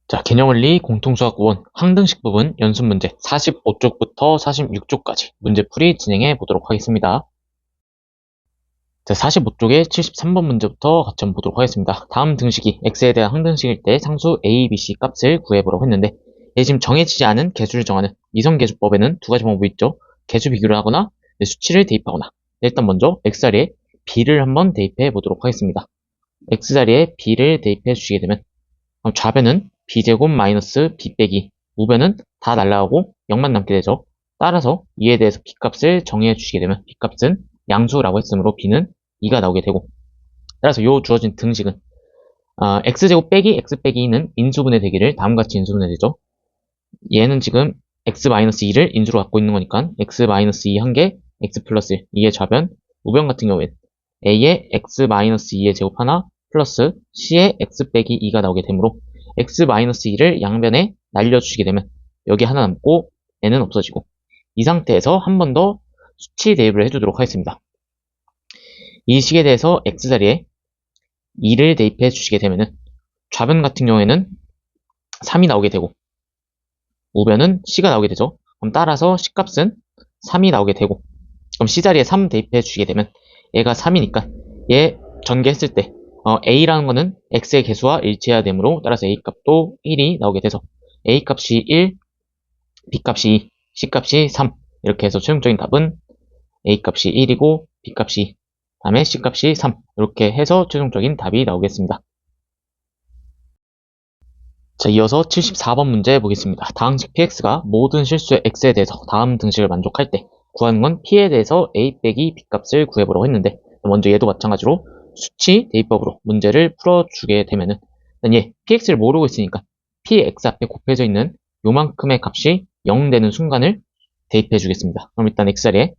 자, 개념원리 공통수학 1 항등식 부분 연습 문제 45쪽부터 46쪽까지 문제풀이 진행해 보도록 하겠습니다. 자, 45쪽의 73번 문제부터 같이 한번 보도록 하겠습니다. 다음 등식이 x에 대한 항등식일 때 상수 a, b, c 값을 구해보라고 했는데 지금 정해지지 않은 개수를 정하는 미성계수법에는 두 가지 방법이 있죠. 개수 비교를 하거나 수치를 대입하거나. 일단 먼저 x자리에 b를 한번 대입해 보도록 하겠습니다. x자리에 b를 대입해 주시게 되면 그럼 좌변은 b제곱 마이너스 b 빼기 우변은 다 날라가고 0만 남게 되죠. 따라서 이에 대해서 b값을 정의해 주시게 되면 b값은 양수라고 했으므로 b는 2가 나오게 되고, 따라서 요 주어진 등식은 x제곱 빼기 x 빼기 2는 인수분해 되기를 다음과 같이 인수분해 되죠. 얘는 지금 x-2를 인수로 갖고 있는 거니까 x-2 한 개, x 플러스 1, 이게 좌변. 우변 같은 경우엔 a의 x-2의 제곱 하나 플러스 c의 x 빼기 2가 나오게 되므로 x-2를 양변에 날려주시게 되면 여기 하나 남고 n은 없어지고, 이 상태에서 한 번 더 수치 대입을 해주도록 하겠습니다. 이 식에 대해서 x자리에 2를 대입해 주시게 되면은 좌변 같은 경우에는 3이 나오게 되고 우변은 c가 나오게 되죠. 그럼 따라서 c값은 3이 나오게 되고, 그럼 c자리에 3 대입해 주시게 되면 얘가 3이니까 얘 전개했을 때 a라는 거는 x의 개수와 일치해야 되므로 따라서 a 값도 1이 나오게 돼서 a 값이 1, b 값이 2, c 값이 3, 이렇게 해서 최종적인 답은 a 값이 1이고 b 값이 2, 다음에 c 값이 3, 이렇게 해서 최종적인 답이 나오겠습니다. 자, 이어서 74번 문제 보겠습니다. 다항식 px가 모든 실수의 x에 대해서 다음 등식을 만족할 때 구하는 건 p에 대해서 a 빼기 b 값을 구해보라고 했는데, 먼저 얘도 마찬가지로 수치 대입법으로 문제를 풀어주게 되면은 얘 px를 모르고 있으니까 px 앞에 곱해져 있는 요만큼의 값이 0 되는 순간을 대입해 주겠습니다. 그럼 일단 x자리에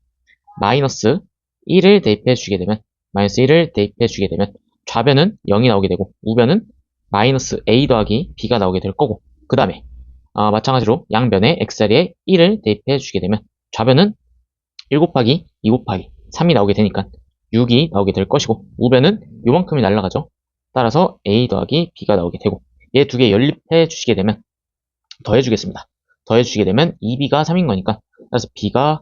마이너스 1을 대입해 주게 되면 좌변은 0이 나오게 되고 우변은 마이너스 a 더하기 b가 나오게 될 거고, 그 다음에 마찬가지로 양변에 x자리에 1을 대입해 주게 되면 좌변은 1 곱하기 2 곱하기 3이 나오게 되니까 6이 나오게 될 것이고, 우변은 요만큼이 날라가죠. 따라서 a 더하기 b가 나오게 되고, 얘 두 개 연립해 주시게 되면 더해 주겠습니다. 더해 주시게 되면 2b가 3인 거니까 따라서 2b가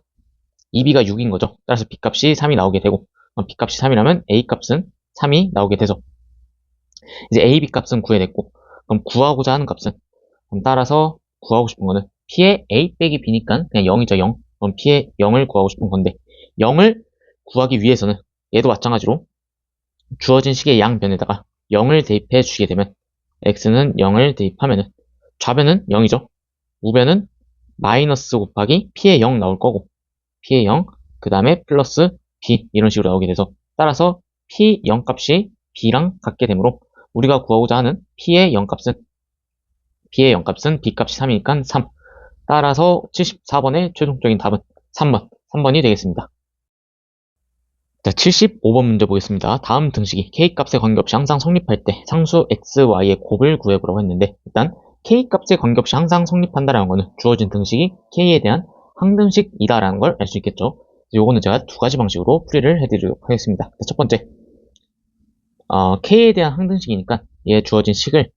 6인 거죠. 따라서 b 값이 3이 나오게 되고, b 값이 3이라면 a 값은 3이 나오게 돼서 이제 a, b 값은 구해냈고, 그럼 구하고자 하는 값은, 그럼 따라서 구하고 싶은 거는 p의 a 빼기 b니까 그냥 0이죠. 0. 그럼 p의 0을 구하고 싶은 건데, 0을 구하기 위해서는 얘도 마찬가지로 주어진 식의 양변에다가 0을 대입해 주시게 되면 x는 0을 대입하면은 좌변은 0이죠. 우변은 마이너스 곱하기 p의 0 나올 거고, p의 0, 그 다음에 플러스 b, 이런 식으로 나오게 돼서 따라서 p 0 값이 b랑 같게 되므로 우리가 구하고자 하는 p의 0 값은 b 값이 3이니까 3. 따라서 74번의 최종적인 답은 3번이 되겠습니다. 자, 75번 문제 보겠습니다. 다음 등식이 k값에 관계없이 항상 성립할 때 상수 x, y의 곱을 구해보라고 했는데, 일단 k값에 관계없이 항상 성립한다라는 거는 주어진 등식이 k에 대한 항등식이다라는 걸 알 수 있겠죠. 요거는 제가 두 가지 방식으로 풀이를 해드리도록 하겠습니다. 첫 번째, k에 대한 항등식이니까 얘 주어진 식을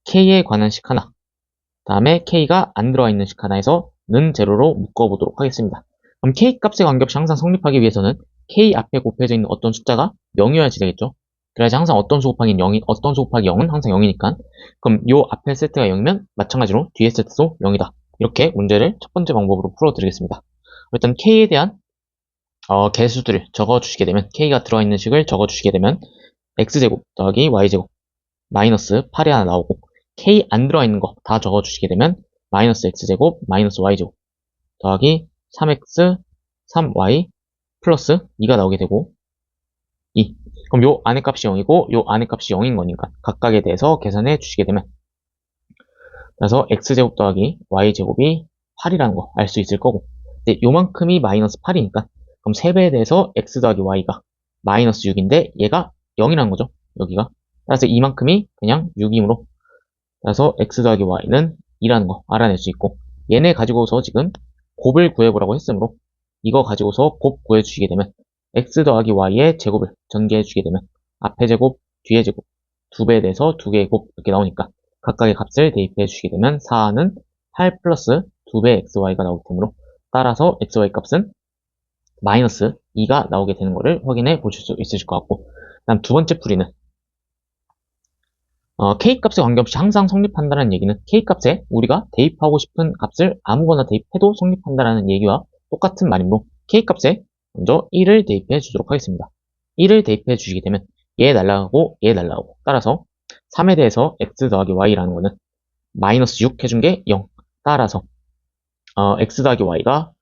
k에 관한 식 하나, 다음에 k가 안 들어가 있는 식 하나에서 는 제로로 묶어보도록 하겠습니다. 그럼 k값에 관계없이 항상 성립하기 위해서는 k 앞에 곱해져 있는 어떤 숫자가 0이어야지 되겠죠. 그래야지 항상 어떤 수 곱하기 0은 항상 0이니까, 그럼 요 앞에 세트가 0이면 마찬가지로 뒤에 세트도 0이다. 이렇게 문제를 첫 번째 방법으로 풀어드리겠습니다. 일단 k에 대한 개수들을 적어주시게 되면, k가 들어있는 식을 적어주시게 되면 x제곱 더하기 y제곱 마이너스 8이 하나 나오고, k 안 들어있는 거 다 적어주시게 되면 마이너스 x제곱 마이너스 y제곱 더하기 3x 3y 플러스 2가 나오게 되고 2. 그럼 요 안의 값이 0이고 요 안의 값이 0인 거니까 각각에 대해서 계산해 주시게 되면, 그래서 x제곱 더하기 y제곱이 8이라는 거 알 수 있을 거고, 근데 요만큼이 마이너스 8이니까 그럼 3배에 대해서 x 더하기 y가 마이너스 6인데 얘가 0이라는 거죠. 여기가. 따라서 이만큼이 그냥 6이므로 따라서 x 더하기 y는 2라는 거 알아낼 수 있고, 얘네 가지고서 지금 곱을 구해보라고 했으므로 이거 가지고서 곱 구해주시게 되면 x 더하기 y의 제곱을 전개해주게 되면 앞에 제곱, 뒤에 제곱, 두 배에 대해서 두 개의 곱 이렇게 나오니까 각각의 값을 대입해 주시게 되면 4는 8 플러스 2배 xy가 나오기 때문에 따라서 xy 값은 마이너스 2가 나오게 되는 것을 확인해 보실 수 있으실 것 같고, 다음 두 번째 풀이는 K값에 관계없이 항상 성립한다는 얘기는 K값에 우리가 대입하고 싶은 값을 아무거나 대입해도 성립한다는 얘기와 똑같은 말이므로 K값에 먼저 1을 대입해 주도록 하겠습니다. 1을 대입해 주시게 되면 얘 날라가고 얘 날라가고, 따라서 3에 대해서 x 더하기 y라는 거는 마이너스 6 해준 게 0. 따라서 x 더하기 y가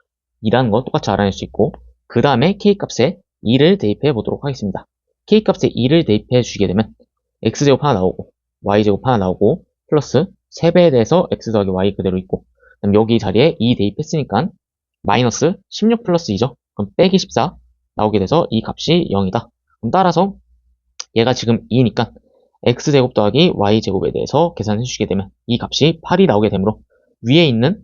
2라는 거 똑같이 알아낼 수 있고, 그 다음에 K값에 2를 대입해 보도록 하겠습니다. K값에 2를 대입해 주시게 되면 x제곱 하나 나오고 y제곱 하나 나오고 플러스 3배에 대해서 x 더하기 y 그대로 있고, 그럼 여기 자리에 2 대입했으니까 마이너스 16 플러스 2죠. 그럼 빼기 14 나오게 돼서 이 값이 0이다. 그럼 따라서 얘가 지금 2니까 x제곱 더하기 y제곱에 대해서 계산해 주시게 되면 이 값이 8이 나오게 되므로 위에 있는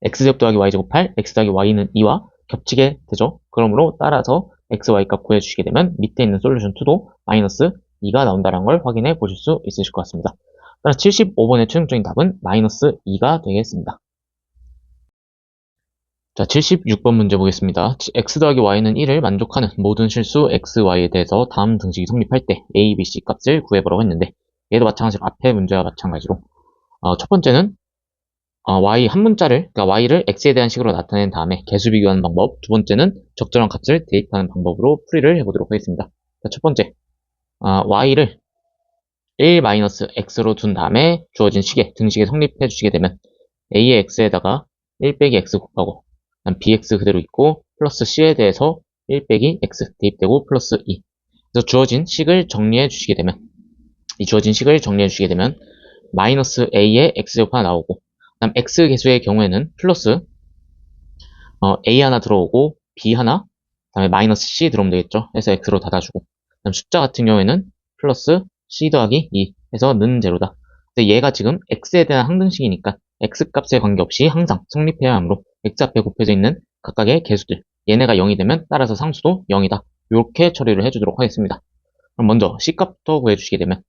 x제곱 더하기 y제곱 8, x 더하기 y는 2와 겹치게 되죠. 그러므로 따라서 x, y 값 구해주시게 되면 밑에 있는 솔루션 2도 마이너스 2가 나온다는 걸 확인해 보실 수 있으실 것 같습니다. 따라서 75번의 최종적인 답은 마이너스 2가 되겠습니다. 자, 76번 문제 보겠습니다. x 더하기 y는 1을 만족하는 모든 실수 x, y에 대해서 다음 등식이 성립할 때 a, b, c 값을 구해보라고 했는데, 얘도 마찬가지로 앞에 문제와 마찬가지로 첫 번째는 y 한 문자를, 그러니까 y를 x에 대한 식으로 나타낸 다음에 개수 비교하는 방법, 두 번째는 적절한 값을 대입하는 방법으로 풀이를 해보도록 하겠습니다. 자, 첫 번째, y를 1-x로 둔 다음에 주어진 식에, 등식에 성립해 주시게 되면 a의 x에다가 1 빼기 x 곱하고 bx 그대로 있고 플러스 c에 대해서 1 빼기 x 대입되고 플러스 2. 그래서 주어진 식을 정리해 주시게 되면, 이 주어진 식을 정리해 주시게 되면 마이너스 a의 x제곱 하나 나오고, 그다음 x 개수의 경우에는 플러스 a 하나 들어오고 b 하나, 그다음에 마이너스 c 들어오면 되겠죠. 해서 x로 닫아주고, 그다음 숫자 같은 경우에는 플러스 c 더하기 2 해서 는 제로다. 근데 얘가 지금 x에 대한 항등식이니까 x 값에 관계없이 항상 성립해야 하므로 x 앞에 곱해져 있는 각각의 개수들, 얘네가 0이 되면 따라서 상수도 0이다. 이렇게 처리를 해주도록 하겠습니다. 그럼 먼저 c 값부터 구해주시게 되면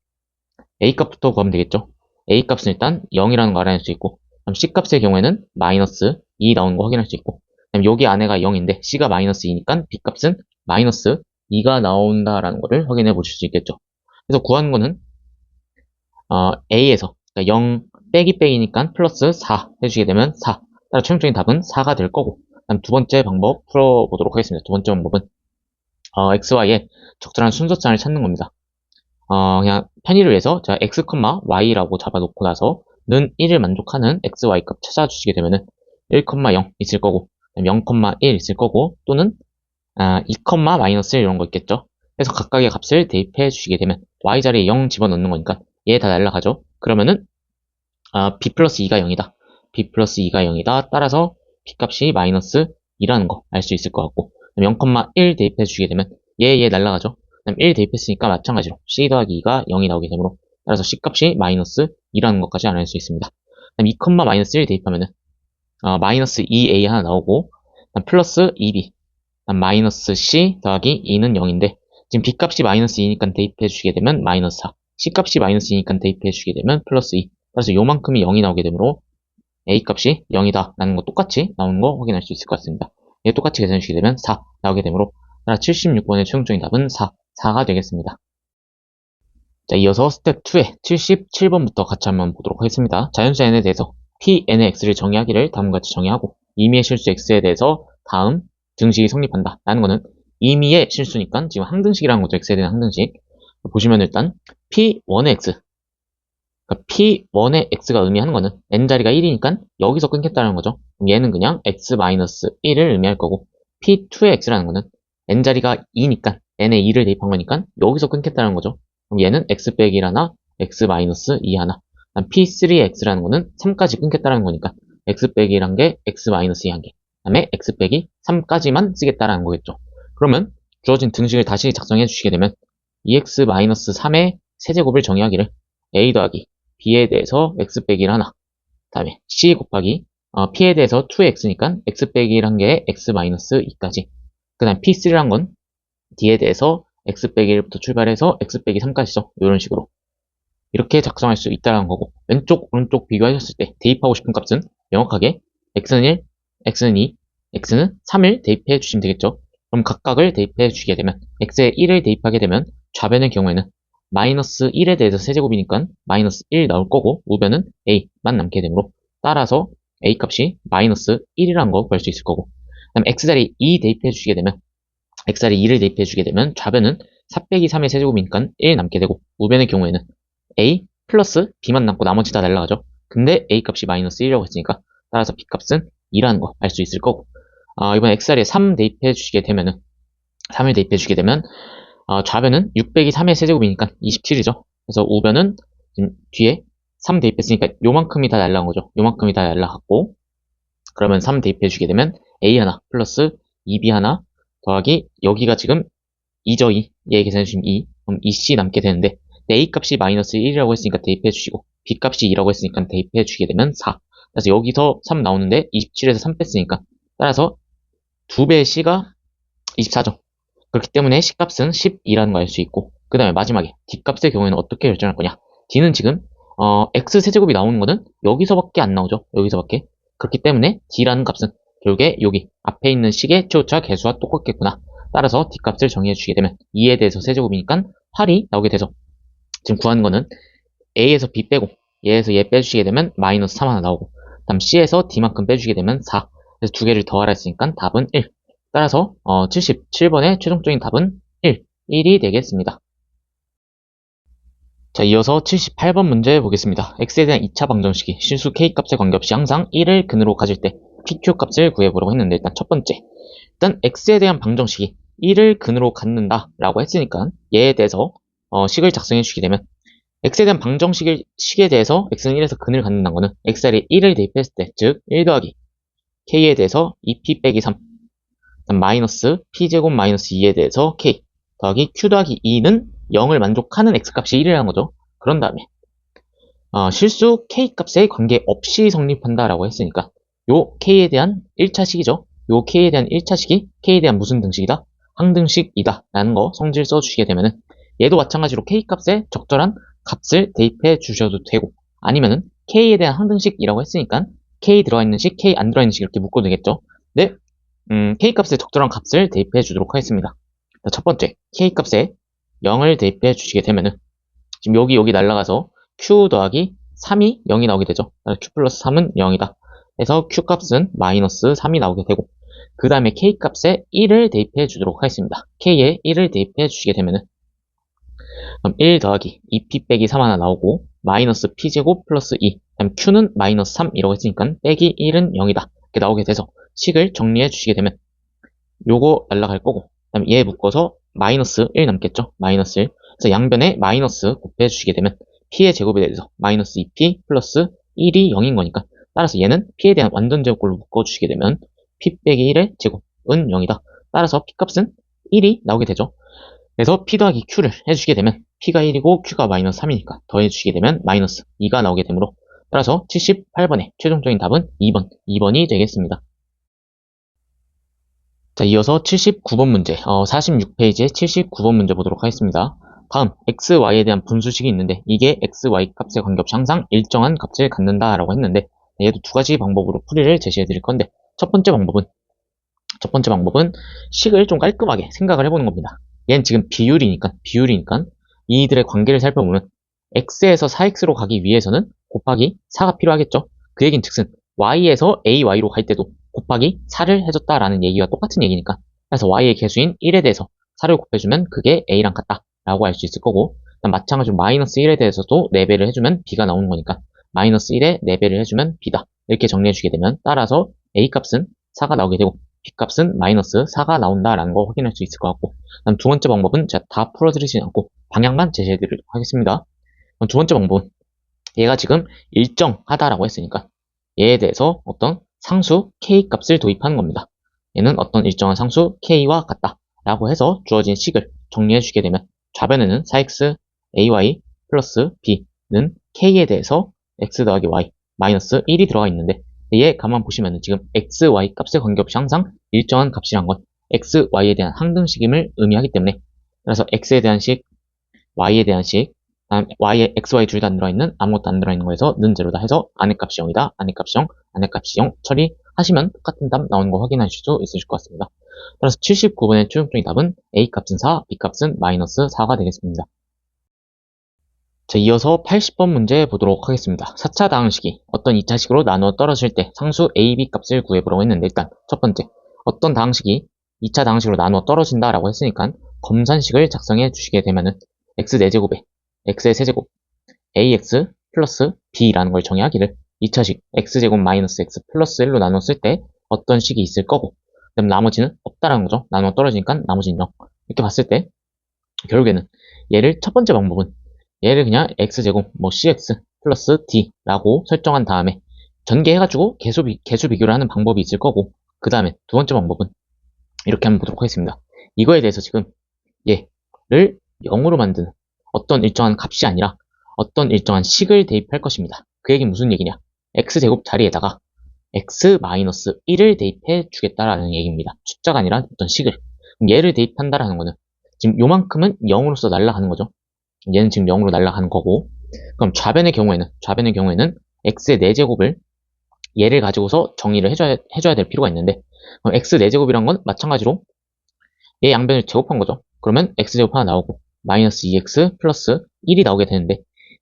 a 값부터 구하면 되겠죠. a 값은 일단 0이라는 거 알아낼 수 있고, 그럼 c 값의 경우에는 마이너스 2 나오는 거 확인할 수 있고, 그럼 여기 안에가 0인데 c가 마이너스 2니까 b 값은 마이너스 2가 나온다라는 거를 확인해 보실 수 있겠죠. 그래서 구하는 거는 a에서, 그러니까 0 빼기 빼기니까 플러스 4 해주시게 되면 4. 따라 최종적인 답은 4가 될 거고, 그다음 두 번째 방법 풀어보도록 하겠습니다. 두 번째 방법은 xy의 적절한 순서장을 찾는 겁니다. 그냥 편의를 위해서 제가 x, y라고 잡아놓고 나서 는 1을 만족하는 x, y 값 찾아주시게 되면은 1, 0 있을 거고, 0, 1 있을 거고, 또는 2, 마이너스 1 이런 거 있겠죠. 그래서 각각의 값을 대입해 주시게 되면 y 자리에 0 집어넣는 거니까 얘 다 날라가죠. 그러면은 b 플러스 2가 0이다. b 플러스 2가 0이다. 따라서 b 값이 마이너스 2라는 거 알 수 있을 것 같고, 0, 1 대입해 주시게 되면 얘 날라가죠. 1 대입했으니까 마찬가지로 c 더하기 2가 0이 나오게 되므로 따라서 c 값이 마이너스 2라는 것까지 알아낼 수 있습니다. 2, 마이너스 1 대입하면은 마이너스 2a 하나 나오고, 플러스 2b, 마이너스 c 더하기 2는 0인데 지금 b 값이 마이너스 2니까 대입해 주시게 되면 마이너스 4, c 값이 마이너스 2니까 대입해 주시게 되면 플러스 2. 따라서 요만큼이 0이 나오게 되므로 a 값이 0이다 라는 거 똑같이 나오는 거 확인할 수 있을 것 같습니다. 얘 똑같이 계산해 주시게 되면 4 나오게 되므로 따라 76번의 최종적인 답은 4가 되겠습니다. 자, 이어서 스텝 2의 77번부터 같이 한번 보도록 하겠습니다. 자연수 n에 대해서 pn의 x를 정의하기를 다음과 같이 정의하고, 임의의 실수 x에 대해서 다음 등식이 성립한다 라는 거는 임의의 실수니까 지금 항등식이라는 거죠. x에 대한 항등식. 보시면 일단 p1의 x, 그러니까 p1의 x가 의미하는 거는 n자리가 1이니까 여기서 끊겠다는 거죠. 그럼 얘는 그냥 x-1을 의미할 거고, p2의 x라는 거는 n자리가 2니까 n에 2를 대입한 거니까 여기서 끊겠다는 거죠. 그럼 얘는 x 빼기 1하나, x-2 하나. p3의 x라는 거는 3까지 끊겠다는 거니까 x 빼기 1한 개, x-2 한 개. 그다음에 x 빼기 3까지만 쓰겠다라는 거겠죠. 그러면 주어진 등식을 다시 작성해 주시게 되면 2x-3의 세제곱을 정의하기를 a 더하기 b에 대해서 x 빼기 1 하나, 다음에 c 곱하기 p에 대해서 2x니까 x 빼기 1 한 개에 x-2까지, 그 다음 p3란 건 d에 대해서 x 빼기 1부터 출발해서 x 빼기 3까지죠. 이런 식으로 이렇게 작성할 수 있다는 거고, 왼쪽 오른쪽 비교하셨을 때 대입하고 싶은 값은 명확하게 x는 1, x는 2, x는 3을 대입해 주시면 되겠죠. 그럼 각각을 대입해 주시게 되면 x에 1을 대입하게 되면 좌변의 경우에는 마이너스 1에 대해서 세제곱이니까 마이너스 1 나올 거고, 우변은 a만 남게 되므로 따라서 a 값이 마이너스 1이라는 거 구할 수 있을 거고, 그다음 x자리에 2 대입해 주시게 되면 x자리에 2를 대입해 주게 되면 좌변은 4 빼기 3의 세제곱이니까 1 남게 되고, 우변의 경우에는 a 플러스 b만 남고 나머지 다 날라가죠. 근데 a 값이 마이너스 1이라고 했으니까 따라서 b 값은 2라는 거 알 수 있을 거고, 이번 x자리에 3 대입해 주시게 되면은 3을 대입해 주게 되면 좌변은 6 빼기 3의 세제곱이니까 27이죠. 그래서 우변은 지금 뒤에 3 대입했으니까 요만큼이 다 날라간 거죠. 요만큼이 다 날라갔고, 그러면 3 대입해 주게 되면 a 하나 플러스 2b 하나 더하기 여기가 지금 2죠. 2. 얘 계산해 주시면 2. 그럼 2c 남게 되는데 a 값이 마이너스 1이라고 했으니까 대입해 주시고 b 값이 2라고 했으니까 대입해 주게 되면 4. 그래서 여기서 3 나오는데 27에서 3 뺐으니까 따라서 2배의 c가 24죠. 그렇기 때문에 c 값은 12라는 걸 알 수 있고, 그 다음에 마지막에 d 값의 경우에는 어떻게 결정할 거냐. d는 지금 x 세제곱이 나오는 거는 여기서밖에 안 나오죠. 여기서밖에. 그렇기 때문에 d라는 값은 결국에 여기 앞에 있는 식의 최고차 개수와 똑같겠구나. 따라서 d 값을 정의해 주시게 되면 2에 대해서 세제곱이니까 8이 나오게 되죠. 지금 구하는 거는 a에서 b 빼고 얘에서 얘 빼주시게 되면 마이너스 3 하나 나오고, 다음 c에서 d만큼 빼주시게 되면 4. 그래서 두 개를 더하라 했으니까 답은 1. 따라서 77번의 최종적인 답은 1이 되겠습니다. 자, 이어서 78번 문제 보겠습니다. x에 대한 2차 방정식이 실수 k값에 관계없이 항상 1을 근으로 가질 때 pq 값을 구해보라고 했는데, 일단 첫 번째, 일단 x에 대한 방정식이 1을 근으로 갖는다 라고 했으니까 얘에 대해서 식을 작성해 주시게 되면 x에 대한 방정식에 대해서 x는 1에서 근을 갖는다는 거는 x자리에 1을 대입했을 때, 즉 1 더하기 k에 대해서 2p 빼기 3 마이너스 p제곱 마이너스 2에 대해서 k 더하기 q 더하기 2는 0을 만족하는 x값이 1이라는 거죠. 그런 다음에 실수 k값에 관계없이 성립한다라고 했으니까 요 k에 대한 1차식이죠. 요 k에 대한 1차식이 k에 대한 무슨 등식이다? 항등식이다 라는 거 성질 써주시게 되면은 얘도 마찬가지로 k값에 적절한 값을 대입해 주셔도 되고, 아니면은 k에 대한 항등식이라고 했으니까 k 들어가 있는 식, k 안 들어가 있는 식 이렇게 묶어도 되겠죠. 네, k값에 적절한 값을 대입해 주도록 하겠습니다. 첫 번째, k값에 0을 대입해 주시게 되면은 지금 여기 날라가서 q 더하기 3이 0이 나오게 되죠. q 플러스 3은 0이다. 그래서 q 값은 마이너스 3이 나오게 되고, 그 다음에 k 값에 1을 대입해 주도록 하겠습니다. k에 1을 대입해 주시게 되면은 그럼 1 더하기 2p 빼기 3 하나 나오고, 마이너스 p제곱 플러스 2, 그다음 q는 마이너스 3 이라고 했으니까 빼기 1은 0이다 이렇게 나오게 돼서 식을 정리해 주시게 되면 요거 날라갈 거고, 그다음 얘 묶어서 마이너스 1 남겠죠. 마이너스 1. 그래서 양변에 마이너스 곱해 주시게 되면 p의 제곱에 대해서 마이너스 2p 플러스 1이 0인 거니까 따라서 얘는 p에 대한 완전 제곱꼴로 묶어 주시게 되면 p 빼기 1의 제곱은 0이다. 따라서 p 값은 1이 나오게 되죠. 그래서 p 더하기 q를 해주시게 되면 p가 1이고 q가 마이너스 3이니까 더해주시게 되면 마이너스 2가 나오게 되므로 따라서 78번의 최종적인 답은 2번이 되겠습니다. 자, 이어서 79번 문제, 46페이지의 79번 문제 보도록 하겠습니다. 다음, x, y에 대한 분수식이 있는데 이게 x, y 값에 관계없이 항상 일정한 값을 갖는다라고 했는데, 얘도 두 가지 방법으로 풀이를 제시해 드릴 건데, 첫 번째 방법은 식을 좀 깔끔하게 생각을 해보는 겁니다. 얘는 지금 비율이니까 이들의 관계를 살펴보면 x에서 4x로 가기 위해서는 곱하기 4가 필요하겠죠. 그 얘긴 즉슨 y에서 ay로 갈 때도 곱하기 4를 해줬다라는 얘기와 똑같은 얘기니까, 그래서 y의 개수인 1에 대해서 4를 곱해주면 그게 a랑 같다 라고 알 수 있을 거고, 마찬가지로 마이너스 1에 대해서도 4배를 해주면 b가 나오는 거니까 마이너스 1에 4배를 해주면 b다 이렇게 정리해 주게 되면 따라서 a 값은 4가 나오게 되고 b 값은 마이너스 4가 나온다라는 거 확인할 수 있을 것 같고, 그다음 두 번째 방법은 제가 다 풀어드리지 않고 방향만 제시해 드리도록 하겠습니다. 두 번째 방법은 얘가 지금 일정하다라고 했으니까 얘에 대해서 어떤 상수 k 값을 도입하는 겁니다. 얘는 어떤 일정한 상수 k와 같다 라고 해서 주어진 식을 정리해 주게 되면 좌변에는 4x ay 플러스 b는 k에 대해서 x 더하기 y 마이너스 1이 들어가 있는데, 얘 가만 보시면 지금 x, y 값에 관계없이 항상 일정한 값이란 건 x, y에 대한 항등식임을 의미하기 때문에, 그래서 x에 대한 식, y에 대한 식, 다음 y에 x, y 둘 다 안 들어있는 아무것도 안 들어있는 거에서 는 제로다 해서 안에 값이 0이다. 안에 값이 0, 안에 값이 0 처리하시면 똑같은 답 나오는 거 확인하실 수 있으실 것 같습니다. 따라서 79번의 최종적인 답은 a 값은 4, b 값은 마이너스 4가 되겠습니다. 자, 이어서 80번 문제 보도록 하겠습니다. 4차 다항식이 어떤 2차식으로 나누어 떨어질 때 상수 a, b 값을 구해보라고 했는데 일단 첫 번째 어떤 다항식이 2차 다항식으로 나누어 떨어진다 라고 했으니까 검산식을 작성해 주시게 되면은 x 4제곱에 x의 세제곱 ax 플러스 b라는 걸 정의하기를 2차식 x제곱 마이너스 x 플러스 1로 나눴을 때 어떤 식이 있을 거고 그다음 나머지는 없다라는 거죠. 나누어 떨어지니까 나머지는 0 이렇게 봤을 때 결국에는 얘를 첫 번째 방법은 얘를 그냥 x제곱 뭐 cx 플러스 d라고 설정한 다음에 전개해가지고 개수 비교를 하는 방법이 있을 거고 그 다음에 두 번째 방법은 이렇게 한번 보도록 하겠습니다. 이거에 대해서 지금 얘를 0으로 만드는 어떤 일정한 값이 아니라 어떤 일정한 식을 대입할 것입니다. 그 얘기는 무슨 얘기냐? x제곱 자리에다가 x-1을 대입해 주겠다라는 얘기입니다. 숫자가 아니라 어떤 식을. 얘를 대입한다라는 거는 지금 요만큼은 0으로서 날아가는 거죠. 얘는 지금 0으로 날아가는 거고 그럼 좌변의 경우에는 x의 4제곱을 얘를 가지고서 정의를 해줘야 될 필요가 있는데 그럼 x 4제곱이란 건 마찬가지로 얘 양변을 제곱한 거죠. 그러면 x제곱 하나 나오고 마이너스 2x 플러스 1이 나오게 되는데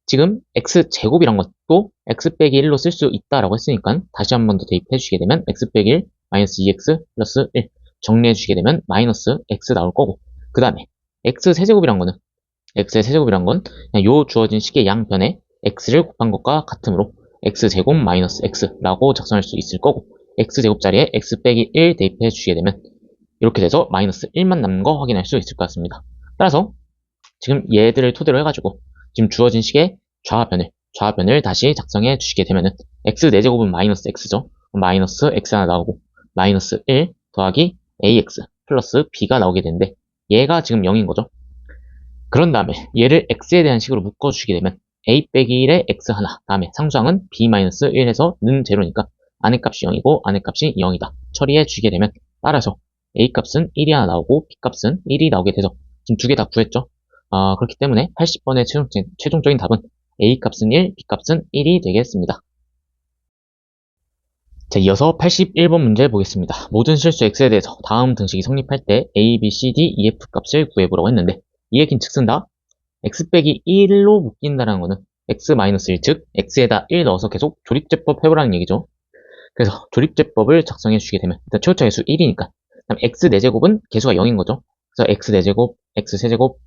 지금 x제곱이란 것도 x 빼기 1로 쓸 수 있다라고 했으니까 다시 한 번 더 대입해 주시게 되면 x 빼기 1 마이너스 2x 플러스 1 정리해 주시게 되면 마이너스 x 나올 거고 그 다음에 x의 세제곱이란 건 그냥 요 주어진 식의 양변에 x를 곱한 것과 같으므로 x제곱 마이너스 x라고 작성할 수 있을 거고 x제곱 자리에 x 빼기 1 대입해 주시게 되면 이렇게 돼서 마이너스 1만 남는 거 확인할 수 있을 것 같습니다. 따라서 지금 얘들을 토대로 해가지고 지금 주어진 식의 좌변을 다시 작성해 주시게 되면은 x 4제곱은 마이너스 x죠. 마이너스 x 하나 나오고 마이너스 1 더하기 ax 플러스 b가 나오게 되는데 얘가 지금 0인 거죠. 그런 다음에 얘를 x에 대한 식으로 묶어주시게 되면 a 빼기 1에 x 하나 다음에 상수항은 b-1 해서 는 제로니까 안의 값이 0이고 안의 값이 0이다. 처리해 주시게 되면 따라서 a 값은 1이 하나 나오고 b 값은 1이 나오게 돼서 지금 두 개 다 구했죠. 그렇기 때문에 80번의 최종적인 답은 a 값은 1, b 값은 1이 되겠습니다. 자, 이어서 81번 문제 보겠습니다. 모든 실수 x에 대해서 다음 등식이 성립할 때 a, b, c, d, e, f 값을 구해보라고 했는데 이 얘기는 즉슨 다 x 빼기 1로 묶인다는 거는 x-1, 즉 x에다 1 넣어서 계속 조립제법 해보라는 얘기죠. 그래서 조립제법을 작성해 주시게 되면 일단 최고차 개수 1이니까 그다음 x 4제곱은 개수가 0인 거죠. 그래서 x 4제곱, x 세제곱,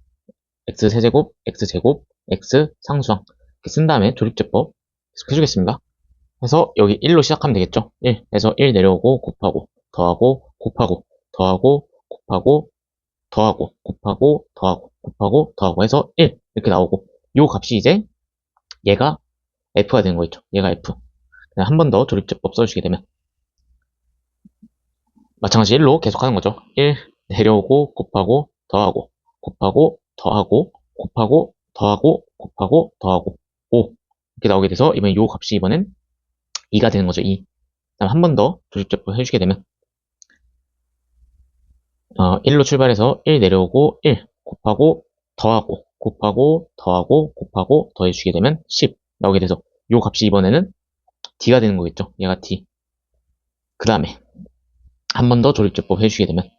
x 세제곱, x 제곱, x 상수항 이렇게 쓴 다음에 조립제법 계속 해주겠습니다. 그래서 여기 1로 시작하면 되겠죠. 1 해서 1 내려오고 곱하고 더하고 곱하고 더하고 곱하고 더하고 곱하고 더하고 곱하고 더하고 해서 1 이렇게 나오고 요 값이 이제 얘가 f가 되는 거 있죠. 얘가 f. 한 번 더 조립제법 써주시게 되면 마찬가지 1로 계속 하는 거죠. 1 내려오고 곱하고 더하고 곱하고 더하고 곱하고 더하고 곱하고 더하고 5 이렇게 나오게 돼서 이번에 요 값이 이번엔 2가 되는 거죠. 2. 다음 한 번 더 조립제법 해주시게 되면 1로 출발해서 1 내려오고 1 곱하고 더하고 곱하고 더하고 곱하고 더해주시게 되면 10 나오게 돼서 요 값이 이번에는 d가 되는 거겠죠. 얘가 d. 그 다음에 한 번 더 조립제법 해주시게 되면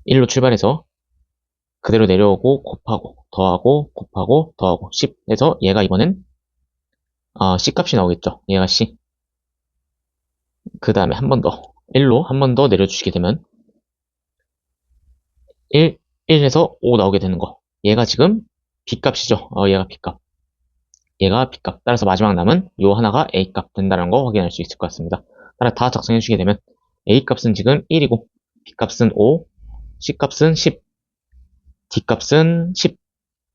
1로 출발해서 그대로 내려오고 곱하고 더하고 곱하고 더하고 10 해서 얘가 이번엔 c 값이 나오겠죠. 얘가 c. 그 다음에 한 번 더 1로 한 번 더 내려주시게 되면 1 해서 5 나오게 되는 거. 얘가 지금 b값이죠. 얘가 b값. 얘가 b값. 따라서 마지막 남은 요 하나가 a값 된다는 거 확인할 수 있을 것 같습니다. 따라 다 작성해 주시게 되면 a값은 지금 1이고 b값은 5, c값은 10, d값은 10,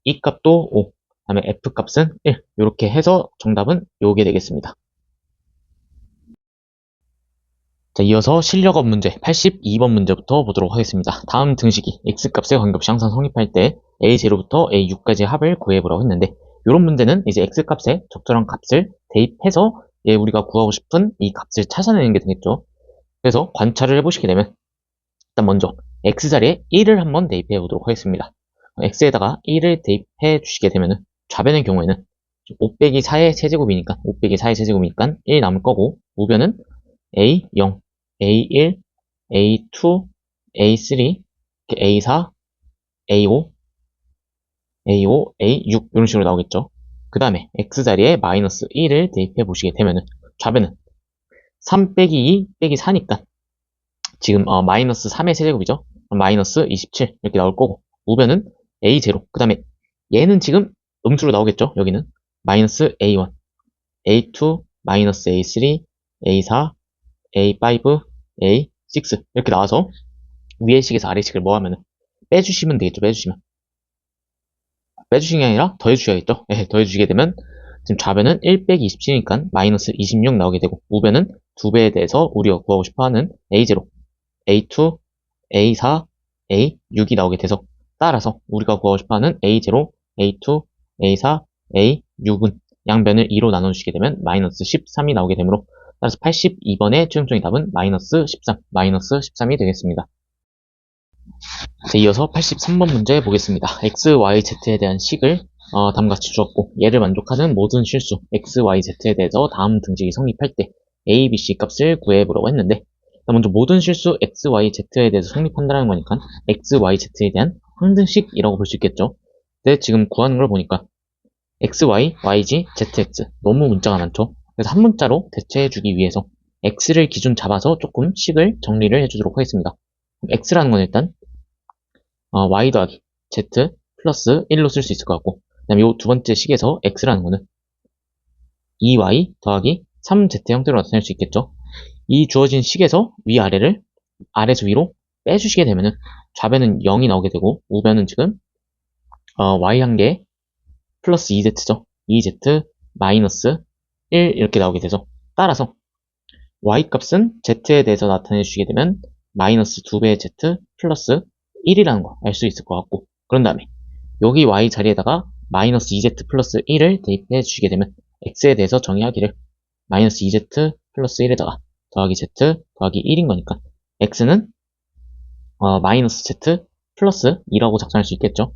e값도 5, 다음에 f값은 1 이렇게 해서 정답은 요게 되겠습니다. 자, 이어서 실력업 문제 82번 문제부터 보도록 하겠습니다. 다음 등식이 x값에 관계없이 항상 성립할 때 a0부터 a6까지 합을 구해보라고 했는데 이런 문제는 이제 x값에 적절한 값을 대입해서 우리가 구하고 싶은 이 값을 찾아내는 게 되겠죠. 그래서 관찰을 해보시게 되면 일단 먼저 x자리에 1을 한번 대입해 보도록 하겠습니다. x에다가 1을 대입해 주시게 되면은 좌변의 경우에는 5 빼기 4의 세제곱이니까 5 빼기 4의 세제곱이니까 1 남을 거고, 우변은 A0, A1, A2, A3, A4, A5, A5, A6 이런 식으로 나오겠죠. 그 다음에 X자리에 마이너스 1을 대입해 보시게 되면은 좌변은 3 빼기 2 빼기 4니까 지금 마이너스 3의 세제곱이죠. 마이너스 27 이렇게 나올 거고, 우변은 A0, 그 다음에 얘는 지금 음수로 나오겠죠. 여기는 마이너스 A1, A2, 마이너스 A3, A4, A5, A6 이렇게 나와서 위의 식에서 아래 식을 뭐 하면은 빼주시면 되겠죠. 빼주시는 게 아니라 더해주셔야겠죠. 네, 더해주시게 되면 지금 좌변은 1 빼기 27이니까 마이너스 26 나오게 되고, 우변은 2배에 대해서 우리가 구하고 싶어하는 A0, A2, A4, A6이 나오게 돼서, 따라서 우리가 구하고 싶어하는 A0, A2, A4, A6은 양변을 2로 나눠주시게 되면 마이너스 13이 나오게 되므로, 따라서 82번의 최종적인 답은 마이너스 13이 되겠습니다. 자, 이어서 83번 문제 보겠습니다. x, y, z에 대한 식을 다음과 같이 주었고, 얘를 만족하는 모든 실수 x, y, z에 대해서 다음 등식이 성립할 때 a, b, c 값을 구해보라고 했는데, 먼저 모든 실수 x, y, z에 대해서 성립한다는 거니까 x, y, z에 대한 항등식이라고 볼 수 있겠죠. 근데 지금 구하는 걸 보니까 x, y, yg, zx 너무 문자가 많죠. 그래서 한 문자로 대체해주기 위해서 x를 기준 잡아서 조금 식을 정리를 해주도록 하겠습니다. x라는 건 일단 y 더하기 z 플러스 1로 쓸 수 있을 것 같고, 그 다음에 이 두 번째 식에서 x라는 거는 2y 더하기 3z 형태로 나타낼 수 있겠죠. 이 주어진 식에서 위아래를 아래에서 위로 빼주시게 되면은 좌변은 0이 나오게 되고, 우변은 지금 y 한 개 플러스 2z죠. 2z 마이너스 1 이렇게 나오게 돼서, 따라서 y 값은 z에 대해서 나타내 주시게 되면 마이너스 2배의 z 플러스 1이라는 거 알 수 있을 것 같고, 그런 다음에 여기 y 자리에다가 마이너스 2z 플러스 1을 대입해 주시게 되면 x에 대해서 정의하기를 마이너스 2z 플러스 1에다가 더하기 z 더하기 1인 거니까 x는 마이너스 z 플러스 2라고 작성할 수 있겠죠.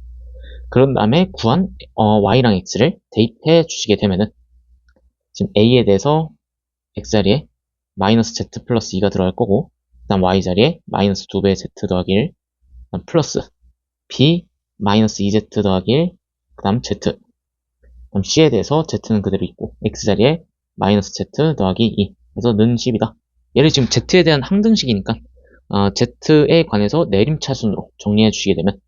그런 다음에 구한 y랑 x를 대입해 주시게 되면은 지금 a에 대해서 x 자리에 마이너스 z 플러스 2가 들어갈 거고, 그 다음 y 자리에 마이너스 2배의 z 더하기 1, 플러스 b 마이너스 2z 더하기 1, 그 다음 z, 그 다음 c에 대해서 z는 그대로 있고 x 자리에 마이너스 z 더하기 2 그래서 는 10이다. 얘를 지금 z에 대한 항등식이니까 z에 관해서 내림차순으로 정리해 주시게 되면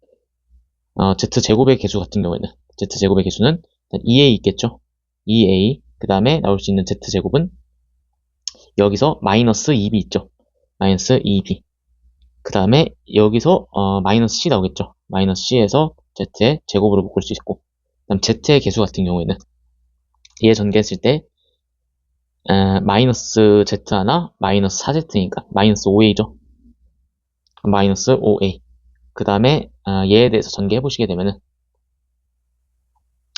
z제곱의 개수 같은 경우에는 z제곱의 개수는 2a 있겠죠. 2a 그 다음에 나올 수 있는 z제곱은 여기서 마이너스 2b 있죠. 마이너스 2b 그 다음에 여기서 마이너스 c 나오겠죠. 마이너스 c에서 z의 제곱으로 묶을 수 있고, 그 다음 z의 개수 같은 경우에는 얘 전개했을 때 마이너스 z 하나 마이너스 4z니까 마이너스 5a죠. 마이너스 5a 그 다음에 얘에 대해서 전개해 보시게 되면은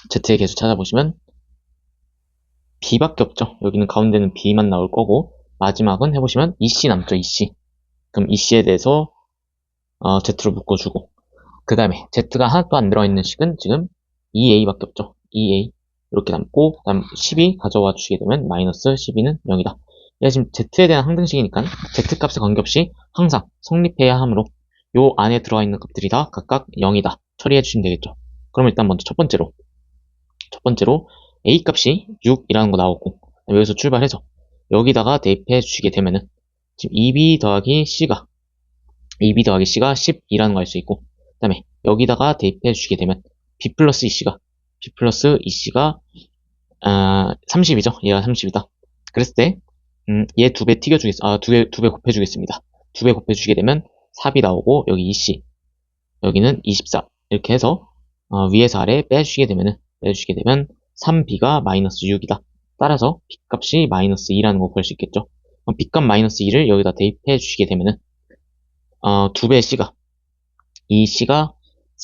z의 개수 찾아보시면 b밖에 없죠. 여기는 가운데는 b만 나올 거고, 마지막은 해보시면 2c 남죠. 2c 그럼 2c에 대해서 z로 묶어주고, 그 다음에 z가 하나도 안 들어있는 식은 지금 2a밖에 없죠. 2a 이렇게 남고, 그 다음 12 가져와 주시게 되면 마이너스 12는 0이다. 얘가 지금 z에 대한 항등식이니까 z값에 관계없이 항상 성립해야 하므로 요 안에 들어와 있는 값들이 다 각각 0이다 처리해 주시면 되겠죠. 그럼 일단 먼저 첫 번째로 a 값이 6이라는 거 나오고, 여기서 출발해서 여기다가 대입해 주시게 되면은 지금 2b 더하기 c가 12가 10이라는 거 알 수 있고, 그 다음에 여기다가 대입해 주시게 되면 b 플러스 2c가 30이죠. 얘가 30이다. 그랬을 때 얘 2배 두 배 곱해주겠습니다. 2배 곱해주시게 되면 4b 나오고, 여기 2c 여기는 24 이렇게 해서 위에서 아래 빼주시게 되면 3b가 마이너스 6이다. 따라서 b 값이 마이너스 2라는 거 구할 수 있겠죠. b 값 마이너스 2를 여기다 대입해 주시게 되면은 2배의 c가 이 c가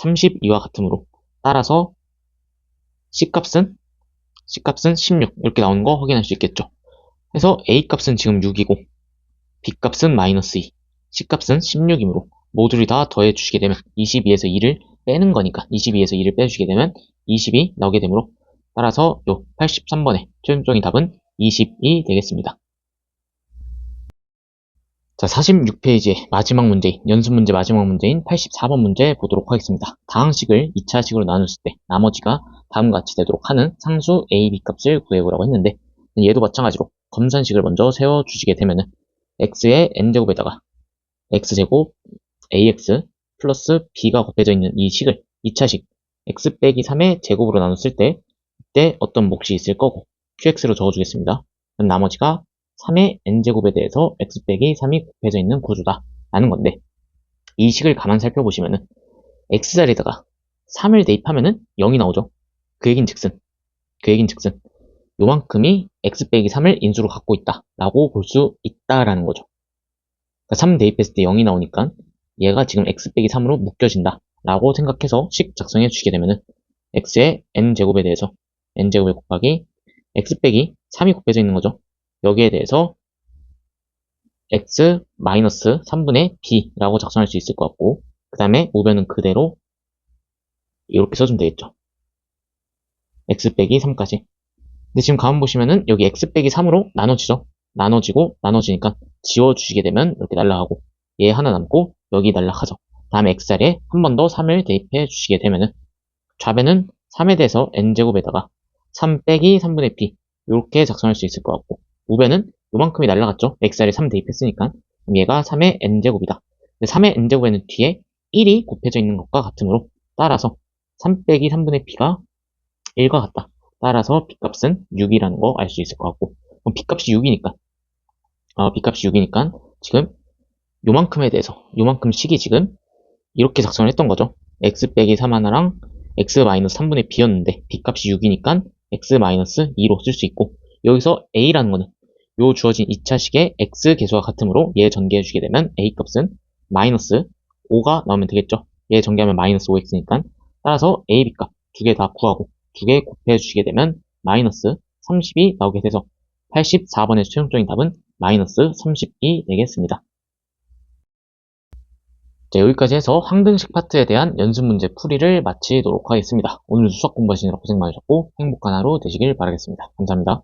32와 같으므로, 따라서 c값은 16 이렇게 나오는 거 확인할 수 있겠죠. 그래서 a 값은 지금 6이고 b 값은 마이너스 2, c 값은 16이므로 모두를 다 더해 주시게 되면 22에서 2를 빼는 거니까 22에서 2를 빼주게 되면 20이 나오게 되므로 따라서 요 83번의 최종적인 답은 20이 되겠습니다. 자, 46페이지의 마지막 문제인, 연습 문제 마지막 문제인 84번 문제 보도록 하겠습니다. 다항식을 2차식으로 나눴을 때 나머지가 다음과 같이 되도록 하는 상수 a, b 값을 구해보라고 했는데 얘도 마찬가지로 검산식을 먼저 세워주시게 되면은 x의 n제곱에다가 x제곱 ax 플러스 b가 곱해져 있는 이 식을 2차식 x 빼기 3의 제곱으로 나눴을 때 이때 어떤 몫이 있을 거고 qx로 적어주겠습니다. 그럼 나머지가 3의 n제곱에 대해서 x 빼기 3이 곱해져 있는 구조다 라는 건데 이 식을 가만 살펴보시면은 x자리에다가 3을 대입하면은 0이 나오죠. 그 얘긴즉슨 요만큼이 x 빼기 3을 인수로 갖고 있다 라고 볼 수 있다라는 거죠. 그러니까 3 대입했을 때 0이 나오니까 얘가 지금 x 빼기 3으로 묶여진다 라고 생각해서 식 작성해 주시게 되면은 x의 n제곱에 대해서 n제곱에 곱하기 x 빼기 3이 곱해져 있는 거죠. 여기에 대해서 x 마이너스 3분의 b라고 작성할 수 있을 것 같고 그 다음에 우변은 그대로 이렇게 써주면 되겠죠. x 빼기 3까지. 근데 지금 가만 보시면은 여기 x 빼기 3으로 나눠지죠. 나눠지니까 지워주시게 되면 이렇게 날라가고 얘 하나 남고 여기 날라가죠. 다음에 x자리에 한 번 더 3을 대입해 주시게 되면은 좌변은 3에 대해서 n제곱에다가 3 빼기 3분의 b 이렇게 작성할 수 있을 것 같고 우변은 요만큼이 날라갔죠. x자리에 3 대입했으니까 그럼 얘가 3의 n제곱이다. 3의 n제곱에는 뒤에 1이 곱해져 있는 것과 같으므로 따라서 3 빼기 3분의 b가 1과 같다. 따라서 b값은 6이라는 거 알 수 있을 것 같고 그럼 b값이 6이니까 지금 요만큼에 대해서 요만큼 식이 지금 이렇게 작성을 했던 거죠. x 빼기 3 하나랑 x 마이너스 3분의 b였는데 b값이 6이니까 x 마이너스 2로 쓸 수 있고 여기서 a라는 거는 요 주어진 2차식의 x 계수와 같으므로 얘 전개해주게 되면 a 값은 마이너스 5가 나오면 되겠죠. 얘 전개하면 마이너스 5x니까 따라서 a, b 값 두 개 다 구하고 두 개 곱해주시게 되면 마이너스 30이 나오게 돼서 84번의 최종적인 답은 마이너스 30이 되겠습니다. 자, 여기까지 해서 항등식 파트에 대한 연습 문제 풀이를 마치도록 하겠습니다. 오늘도 수학 공부하시느라 고생 많으셨고 행복한 하루 되시길 바라겠습니다. 감사합니다.